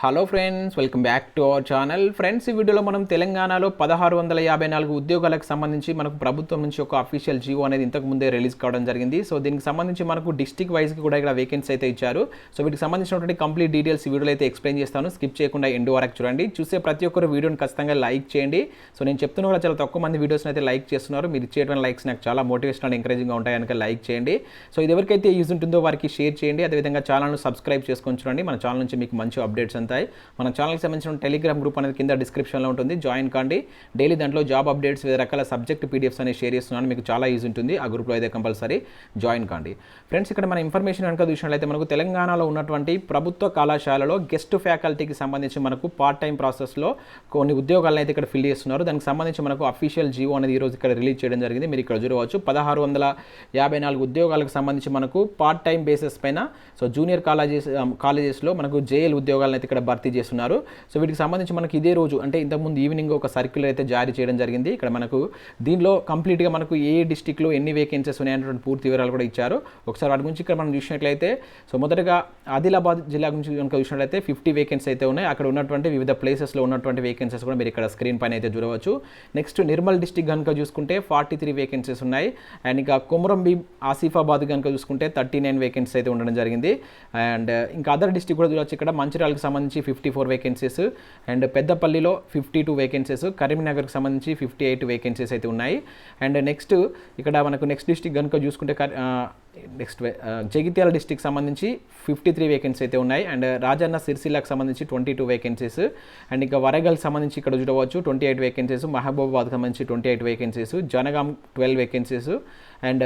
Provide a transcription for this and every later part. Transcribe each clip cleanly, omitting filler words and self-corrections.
Hello friends, welcome back to our channel. Friends, ఈ వీడియోలో మనం తెలంగాణలో 1654 ఉద్యోగాలకు సంబంధించి మనకు ప్రభుత్వం నుంచి ఒక అఫీషియల్ జీవో అనేది ఇంతకు ముందే రిలీజ్ కావడం జరిగింది. సో దీనికి సంబంధించి మనకు డిస్ట్రిక్ట్ వైజ్కి కూడా ఇక్కడ వేకెన్సీ అయితే ఇచ్చారు. సో వీటికి సంబంధించినటువంటి కంప్లీట్ డీటెయిల్స్ ఈ వీడియోలో అయితే ఎక్స్ప్లెయిన్ చేస్తాను. స్కిప్ చేయకుండా ఎండ్ వరకు చూడండి. చూసే ప్రతి ఒక్కరు వీడియోని ఖచ్చితంగా లైక్ చేయండి. సో నేను చెప్తున్నా కూడా చాలా తక్కువ మంది వీడియోస్ని అయితే లైక్ చేస్తున్నారు. మీరు ఇచ్చేటువంటి లైక్స్ నాకు చాలా మోటివేషన్ అండ్ ఎంకరేజింగ్గా ఉంటాయి కనుక లైక్ చేయండి. సో ఇది ఎవరికైతే యూజ్ ఉంటుందో వారికి షేర్ చేయండి. అదేవిధంగా ఛానల్ను సబ్స్క్రైబ్ చేసుకొని చూడండి. మన ఛానల్ నుంచి మీకు మంచి అప్డేట్స్ ఉంటాయి. మన ఛానల్కి సంబంధించిన టెలిగ్రామ్ గ్రూప్ అనేది కింద డిస్క్రిప్షన్లో ఉంటుంది, జాయిన్ కాండి. డైలీ దాంట్లో జాబ్ అప్డేట్స్, వివిధ రకాల సబ్జెక్ట్ పీడిఎఫ్స్ అనేవి షేర్ చేస్తున్నాను. మీకు చాలా యూజ్ ఉంటుంది. ఆ గ్రూప్లో అయితే కంపల్సరీ జాయిన్ కాండి. ఫ్రెండ్స్, ఇక్కడ మన ఇన్ఫర్మేషన్ కనుక చూసినట్లయితే మనకు తెలంగాణలో ఉన్నటువంటి ప్రభుత్వ కళాశాలలో గెస్ట్ ఫ్యాకల్టీకి సంబంధించి మనకు పార్ట్ టైం ప్రాసెస్లో కొన్ని ఉద్యోగాలను అయితే ఇక్కడ ఫిల్ చేస్తున్నారు. దానికి సంబంధించి మనకు అఫీషియల్ జీవో అనేది ఈరోజు ఇక్కడ రిలీజ్ చేయడం జరిగింది. మీరు ఇక్కడ చూడవచ్చు 1654 ఉద్యోగాలకు సంబంధించి మనకు పార్ట్ టైం బేసిస్ పైన సో జూనియర్ కాలేజెస్లో మనకు జేఎల్ ఉద్యోగాలను అయితే ఇక్కడ భర్తీ చేస్తున్నారు. సో వీటికి సంబంధించి మనకి ఇదే రోజు అంటే ఇంతకుముందు ఈవినింగ్ ఒక సర్క్యులర్ అయితే జారీ చేయడం జరిగింది. ఇక్కడ మనకు దీనిలో కంప్లీట్గా మనకు ఏ డిస్టిక్లో ఎన్ని వేకెన్సీస్ ఉన్నాయనేటువంటి పూర్తి వివరాలు కూడా ఇచ్చారు. ఒకసారి వాటి గురించి ఇక్కడ మనం చూసినట్లయితే సో మొదటగా ఆదిలాబాద్ జిల్లా గురించి కనుక చూసినట్లయితే 50 వేకెన్సీ అయితే ఉన్నాయి. అక్కడ ఉన్నటువంటి వివిధ ప్లేసెస్లో ఉన్నటువంటి వేకెన్సీస్ కూడా మీరు ఇక్కడ స్క్రీన్ పైన అయితే చూడవచ్చు. నెక్స్ట్ నిర్మల్ డిస్టిక్ కనుక చూసుకుంటే 43 వేకెన్సీస్ ఉన్నాయి. అండ్ ఇంకా కొమరంభీం ఆసిఫాబాద్ కనుక చూసుకుంటే 39 వేకెన్సీస్ అయితే ఉండడం జరిగింది. అండ్ ఇంకా అదర్ డిస్టిక్ కూడా చూడవచ్చు. ఇక్కడ మంచిర్యాలకు సంబంధించి 54 వేకెన్సీస్ అండ్ పెద్దపల్లిలో 52 వేకెన్సీస్, కరీంనగర్కి సంబంధించి 58 వేకెన్సీస్ అయితే ఉన్నాయి. అండ్ నెక్స్ట్ ఇక్కడ మనకు నెక్స్ట్ డిస్టిక్ కనుక చూసుకుంటే జగిత్యాల డిస్టిక్ సంబంధించి 53 వేకెన్సీ అయితే ఉన్నాయి. అండ్ రాజన్న సిరిసిల్లకు సంబంధించి 22 వేకెన్సీస్. అండ్ ఇంకా వరంగల్కి సంబంధించి ఇక్కడ చూడవచ్చు 28 వేకెన్సీస్, మహబూబాబాద్కి సంబంధించి 28 vacancies, Jangaon 12 vacancies. And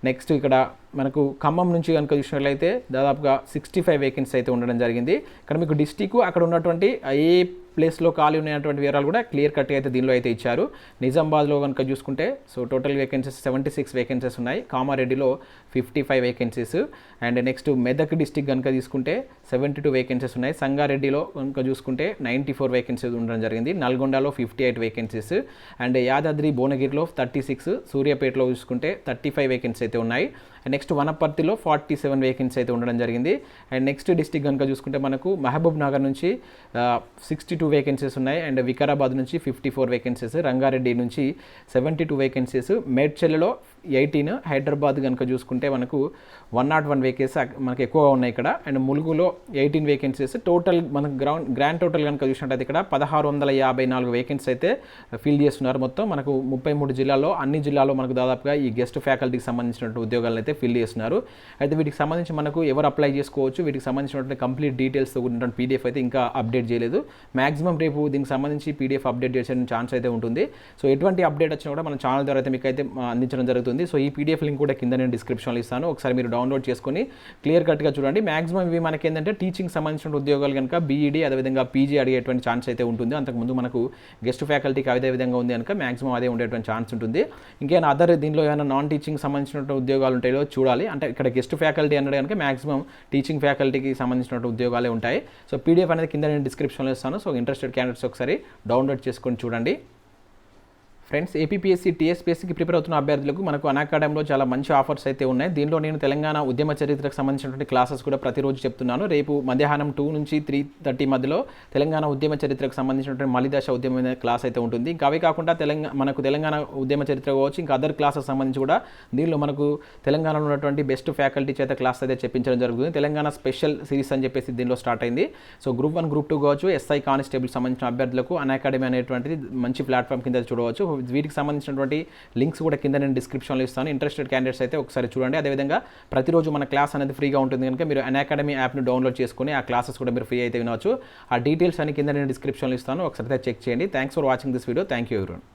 next ఇక్కడ మనకు ఖమ్మం నుంచి కనుక చూసినట్లయితే దాదాపుగా 65 వేకెన్సీ అయితే ఉండడం జరిగింది. ఇక్కడ మీకు డిస్టిక్ అక్కడ ఉన్నటువంటి ఏ ప్లేస్లో ఖాళీ ఉన్నటువంటి వివరాలు కూడా క్లియర్ కట్గా అయితే దీనిలో అయితే ఇచ్చారు. నిజామాబాద్లో కనుక చూసుకుంటే సో టోటల్ వేకెన్సీస్ 76 వేకెన్సీస్ ఉన్నాయి. కామారెడ్డిలో 55 vacancies. And next Medak district కనుక తీసుకుంటే 72 వేకెన్సీస్ ఉన్నాయి. సంగారెడ్డిలో కనుక చూసుకుంటే 94 వేకెన్సీస్ ఉండడం జరిగింది. నల్గొండలో 58 వేకెన్సీస్. అండ్ యాదాద్రి భువనగిరిలో 36, సూర్యాపేటలో చూసుకుంటే 35 వేకెన్సీ అయితే ఉన్నాయి. నెక్స్ట్ వనపర్తిలో 47 వేకెన్సీ అయితే ఉండడం జరిగింది. అండ్ నెక్స్ట్ డిస్టిక్ కనుక చూసుకుంటే మనకు మహబూబ్ నగర్ నుంచి 62 వేకెన్సీస్ ఉన్నాయి. అండ్ వికారాబాద్ నుంచి 54 వేకెన్సీస్, రంగారెడ్డి నుంచి 72 వేకెన్సీస్, మేడ్చల్లో 18, హైదరాబాద్ కనుక చూసుకుంటే మనకు 101 వేకెన్సీస్ మనకు ఎక్కువగా ఉన్నాయి ఇక్కడ. అండ్ ములుగులో 18 వేకెన్సీస్. టోటల్ మనకు గ్రాండ్ టోటల్ కనుక చూసినట్టయితే ఇక్కడ 1654 వేకెన్సీ అయితే ఫిల్ చేస్తున్నారు. మొత్తం మనకు 33 జిల్లాల్లో అన్ని జిల్లాల్లో మనకు దాదాపుగా ఈ గెస్ట్ ఫ్యాకల్టీకి సంబంధించినటువంటి ఉద్యోగాలను అయితే ఫిల్ చేస్తున్నారు. అయితే వీటికి సంబంధించి మనకు ఎవరు అప్లై చేసుకోవచ్చు, వీటికి సంబంధించినటువంటి కంప్లీట్ డీటెయిల్స్ ఉన్నటువంటి పీడిఎఫ్ అయితే ఇంకా అప్డేట్ చేయలేదు. మ్యాక్సిమం రేపు దీనికి సంబంధించి పీడిఎఫ్ అప్డేట్ చేసే ఛాన్స్ అయితే ఉంటుంది. సో ఎటువంటి అప్డేట్ వచ్చినా కూడా మన ఛానల్ ద్వారా అయితే మీకు అయితే అందించడం జరుగుతుంది. సో ఈ పీడిఎఫ్ లింక్ కూడా కింద నేను డిస్క్రిప్షన్లో ఇస్తాను. ఒకసారి మీరు డౌన్లోడ్ చేసుకొని క్లియర్ కట్గా చూడండి. మ్యాక్సిమం ఇవి మనకి ఏంటంటే టీచింగ్ సంబంధించిన ఉద్యోగాలు కనుక బీఈడీ అదేవిధంగా పీజీ అడిగేటువంటి ఛాన్స్ అయితే ఉంటుంది. అంతకుముందు మనకు గెస్ట్ ఫ్యాకల్టీకి అదే విధంగా ఉంది కనుక మ్యాక్సిమం అదే ఉండేటువంటి ఛాన్స్ ఉంటుంది. ఇంకేమైనా అదర్ దీనిలో ఏమైనా నాన్ టీచింగ్ సంబంధించిన ఉద్యోగాలు ఉంటాయో చూడాలి. అంటే ఇక్కడ గెస్ట్ ఫ్యాకల్టీ అన్నది కనుక మ్యాక్సిమం టీచింగ్ ఫ్యాకల్టీకి సంబంధించిన ఉద్యోగాలే ఉంటాయి. సో పీడిఎఫ్ అనేది కింద నేను డిస్క్రిప్షన్లో ఇస్తాను. సో ఇంట్రెస్టెడ్ క్యాండిడేట్స్ ఒకసారి డౌన్లోడ్ చేసుకొని చూడండి. ఫ్రెండ్స్, ఏపీపీఎస్సీ టీఎస్పీఎస్సీకి ప్రిపేర్ అవుతున్న అభ్యర్థులకు మనకు unacademyలో చాలా మంచి ఆఫర్స్ అయితే ఉన్నాయి. దీనిలో నేను తెలంగాణ ఉద్యమ చరిత్రకు సంబంధించినటువంటి క్లాసెస్ కూడా ప్రతిరోజు చెప్తున్నాను. రేపు మధ్యాహ్నం 2 నుంచి 3:30 మధ్యలో తెలంగాణ ఉద్యమ చరిత్రకు సంబంధించినటువంటి మలిదశ ఉద్యమ క్లాస్ అయితే ఉంటుంది. ఇంకా అవే కాకుండా మనకు తెలంగాణ ఉద్యమ చరిత్ర కావచ్చు, ఇంకా అదర్ క్లాసెస్ సంబంధించి కూడా దీనిలో మనకు తెలంగాణలో ఉన్నటువంటి బెస్ట్ ఫ్యాకల్టీ చేత క్లాస్ అయితే చెప్పించడం జరుగుతుంది. తెలంగాణ స్పెషల్ సిరీస్ అని చెప్పేసి దీనిలో స్టార్ట్ అయింది. సో గ్రూప్ 1, గ్రూప్ 2 కావచ్చు, ఎస్ఐ కానిస్టేబుల్ సంబంధించిన అభ్యర్థులకు unacademy అనేటువంటిది మంచి ప్లాట్ఫామ్ కింద చూడవచ్చు. వీటికి సంబంధించినటువంటి లింక్స్ కూడా కింద నేను డిస్క్రిప్షన్లో ఇస్తాను. ఇంట్రెస్టెడ్ క్యాండిడేట్స్ అయితే ఒకసారి చూడండి. అదేవిధంగా ప్రతిరోజు మన క్లాస్ అనేది ఫ్రీగా ఉంటుంది కనుక మీరు unacademy యాప్ను డౌన్లోడ్ చేసుకుని ఆ క్లాసెస్ కూడా మీరు ఫ్రీ అయితే వినవచ్చు. ఆ డీటెయిల్స్ అని కింద నేను డిస్క్రిప్షన్లో ఇస్తాను. ఒకసారి చెక్ చేయండి. Thanks for watching this video. Thank you everyone.